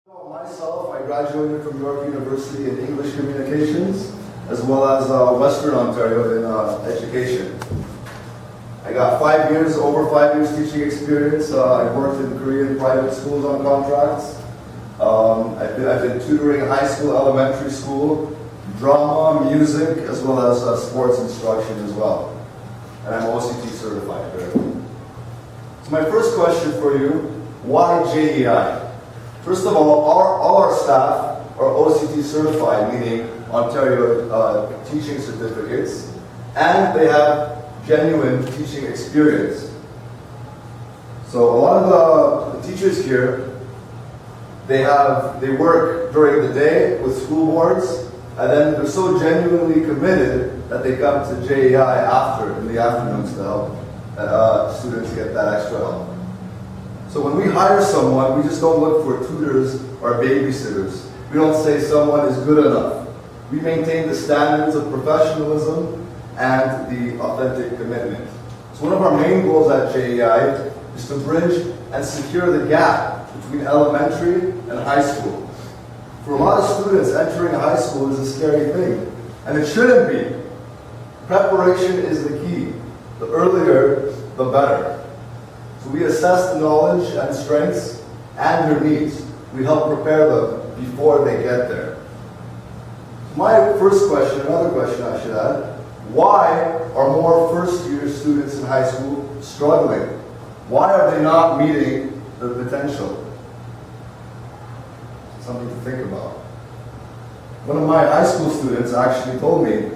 Myself, I graduated from York University in English Communications, as well as Western Ontario in education. I got over 5 years teaching experience. I worked in Korean private schools on contracts. I've been tutoring high school, elementary school, drama, music, as well as sports instruction as well. And I'm OCT certified. So my first question for you, why JEI? First of all our staff are OCT certified, meaning Ontario teaching certificates, and they have genuine teaching experience. So a lot of the teachers here, they work during the day with school boards, and then they're so genuinely committed that they come to JEI in the afternoons to help students get that extra help. So when we hire someone, we just don't look for tutors or babysitters. We don't say someone is good enough. We maintain the standards of professionalism and the authentic commitment. So one of our main goals at JEI is to bridge and secure the gap between elementary and high school. For a lot of students, entering high school is a scary thing, and it shouldn't be. Preparation is the key. The earlier, the better. So we assess the knowledge and strengths and their needs. We help prepare them before they get there. My first question, another question I should add, why are more first-year students in high school struggling? Why are they not meeting their potential? Something to think about. One of my high school students actually told me,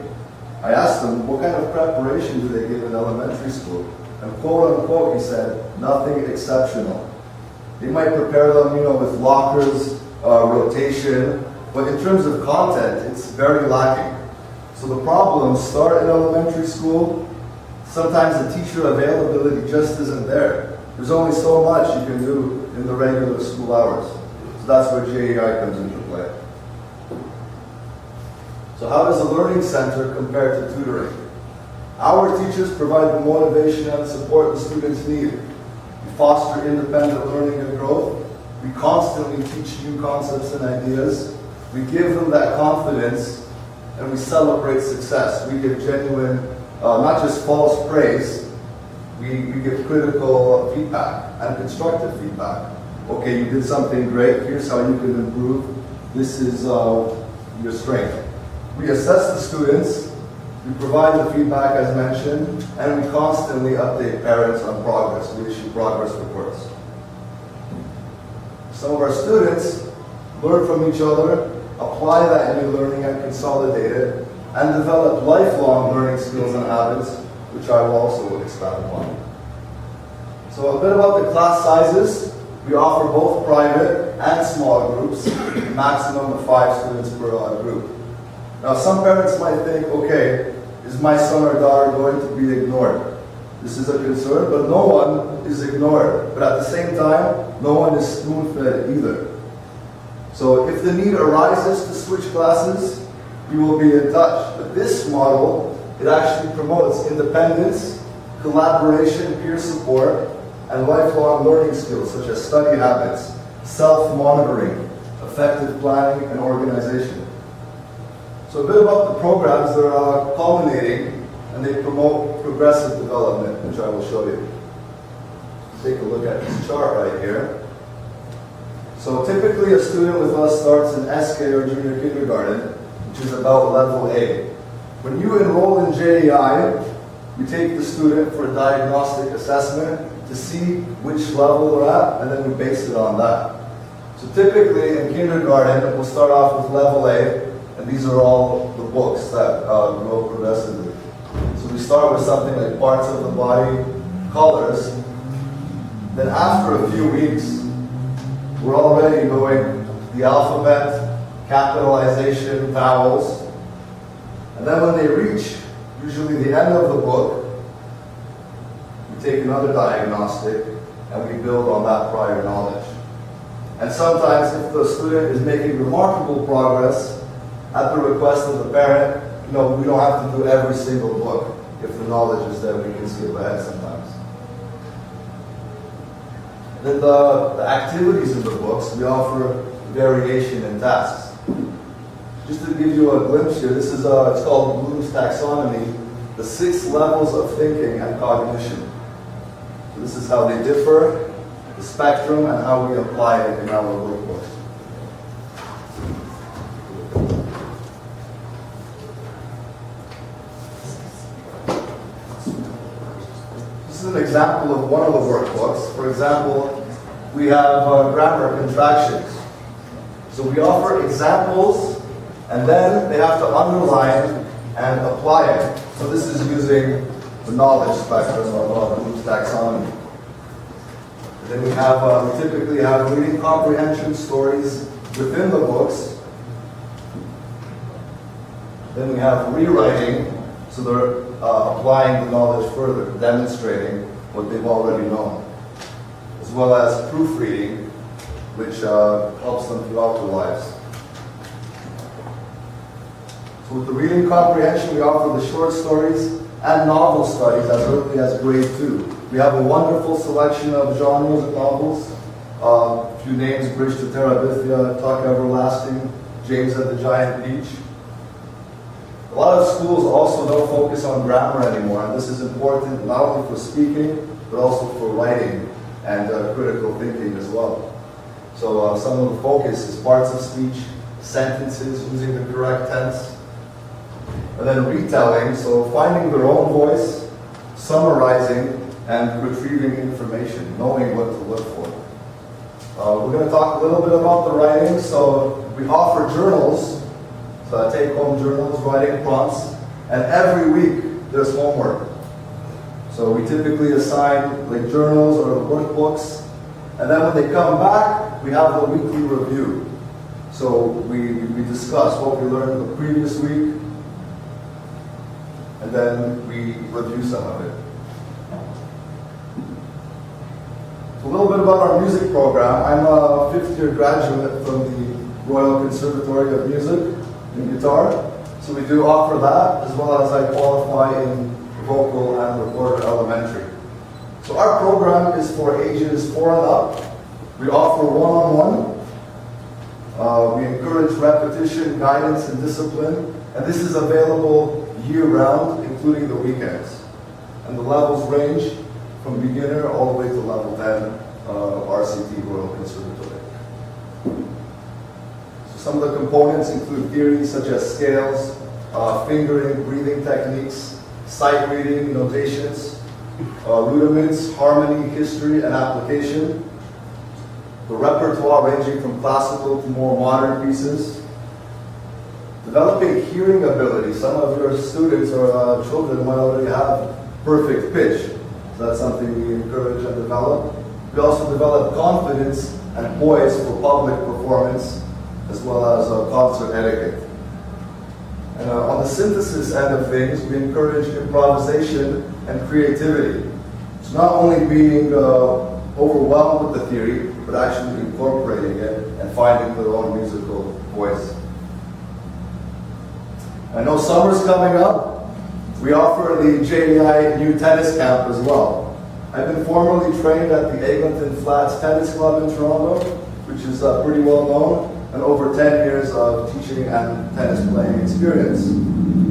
I asked them, what kind of preparation do they give in elementary school? And quote unquote, he said, nothing exceptional. They might prepare them, with lockers, rotation, but in terms of content, it's very lacking. So the problems start in elementary school. Sometimes the teacher availability just isn't there. There's only so much you can do in the regular school hours. So that's where JEI comes into play. So how does the Learning Center compare to tutoring? Our teachers provide the motivation and support the students need. We foster independent learning and growth. We constantly teach new concepts and ideas. We give them that confidence, and we celebrate success. We give genuine, not just false praise, we give critical feedback and constructive feedback. Okay, you did something great, here's how you can improve. This is your strength. We assess the students, we provide the feedback as mentioned, and we constantly update parents on progress. We issue progress reports. Some of our students learn from each other, apply that new learning and consolidate it, and develop lifelong learning skills and habits, which I will also expand upon. So a bit about the class sizes. We offer both private and small groups, maximum of 5 students per group. Now some parents might think, okay, is my son or daughter going to be ignored? This is a concern, but no one is ignored. But at the same time, no one is spoon-fed either. So if the need arises to switch classes, we will be in touch. But this model, it actually promotes independence, collaboration, peer support, and lifelong learning skills such as study habits, self-monitoring, effective planning, and organization. So a bit about the programs. They're culminating, and they promote progressive development, which I will show you. Take a look at this chart right here. So typically a student with us starts in SK or junior kindergarten, which is about level A. When you enroll in JEI, we take the student for a diagnostic assessment to see which level they're at, and then we base it on that. So typically in kindergarten, we'll start off with level A, and these are all the books that grow progressively. So we start with something like parts of the body, colors. Then after a few weeks, we're already knowing the alphabet, capitalization, vowels. And then when they reach usually the end of the book, we take another diagnostic and we build on that prior knowledge. And sometimes if the student is making remarkable progress, at the request of the parent, we don't have to do every single book. If the knowledge is there, we can skip ahead sometimes. Then the activities in the books, we offer variation in tasks. Just to give you a glimpse here, this is it's called Bloom's taxonomy, the 6 levels of thinking and cognition. So this is how they differ, the spectrum, and how we apply it in our workbook. This is an example of one of the workbooks. For example, we have grammar contractions. So we offer examples, and then they have to underline and apply it. So this is using the knowledge spectrum of Bloom's taxonomy. And then we typically have reading comprehension stories within the books. Then we have rewriting, so they're applying the knowledge further, demonstrating what they've already known. As well as proofreading, which helps them throughout their lives. So with the reading comprehension, we offer the short stories and novel studies as early as grade 2. We have a wonderful selection of genres of novels. A few names: Bridge to Terabithia, Tuck Everlasting, James and the Giant Peach. A lot of schools also don't focus on grammar anymore, and this is important not only for speaking, but also for writing and critical thinking as well. So some of the focus is parts of speech, sentences, using the correct tense, and then retelling, so finding their own voice, summarizing, and retrieving information, knowing what to look for. We're going to talk a little bit about the writing. So we offer journals, so take-home journals, writing prompts, and every week there's homework. So we typically assign like journals or workbooks, and then when they come back, we have the weekly review. So we discuss what we learned the previous week, and then we review some of it. So a little bit about our music program. I'm a 5th-year graduate from the Royal Conservatory of Music in guitar. So we do offer that, as well as I qualify in vocal and recorder elementary. So our program is for ages 4 and up. We offer one-on-one. We encourage repetition, guidance, and discipline. And this is available year-round, including the weekends. And the levels range from beginner all the way to level 10, RCT, Royal Conservatory. So some of the components include theories such as scales, fingering, breathing techniques, sight reading, notations, rudiments, harmony, history, and application. The repertoire ranging from classical to more modern pieces. Developing hearing ability. Some of your students or children might already have perfect pitch. So that's something we encourage and develop. We also develop confidence and poise for public performance, as well as concert etiquette. And on the synthesis end of things, we encourage improvisation and creativity. It's not only being overwhelmed with the theory, but actually incorporating it and finding their own musical voice. I know summer's coming up. We offer the JEI new tennis camp as well. I've been formerly trained at the Eglinton Flats Tennis Club in Toronto, which is pretty well known, and over 10 years of teaching and tennis playing experience.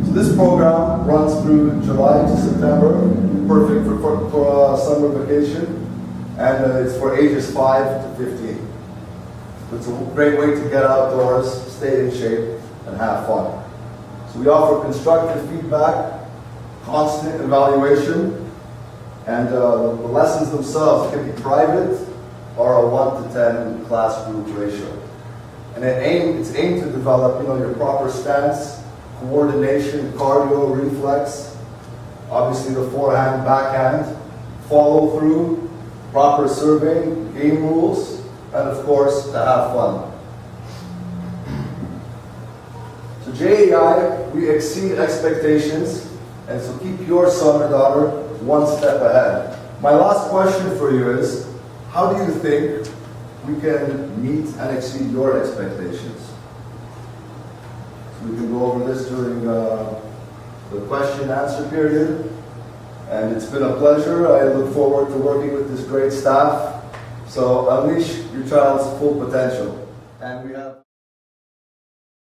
So this program runs through July to September, perfect for summer vacation, and it's for ages 5 to 15. It's a great way to get outdoors, stay in shape, and have fun. So we offer constructive feedback, constant evaluation, and the lessons themselves can be private or a 1 to 10 class group ratio. And it's aimed to develop, your proper stance, coordination, cardio, reflex, obviously the forehand, backhand, follow through, proper serving, game rules, and of course, to have fun. So JEI, we exceed expectations, and so keep your son or daughter one step ahead. My last question for you is, how do you think we can meet and exceed your expectations? So we can go over this during the question and answer period. And it's been a pleasure. I look forward to working with this great staff. So unleash your child's full potential. And we have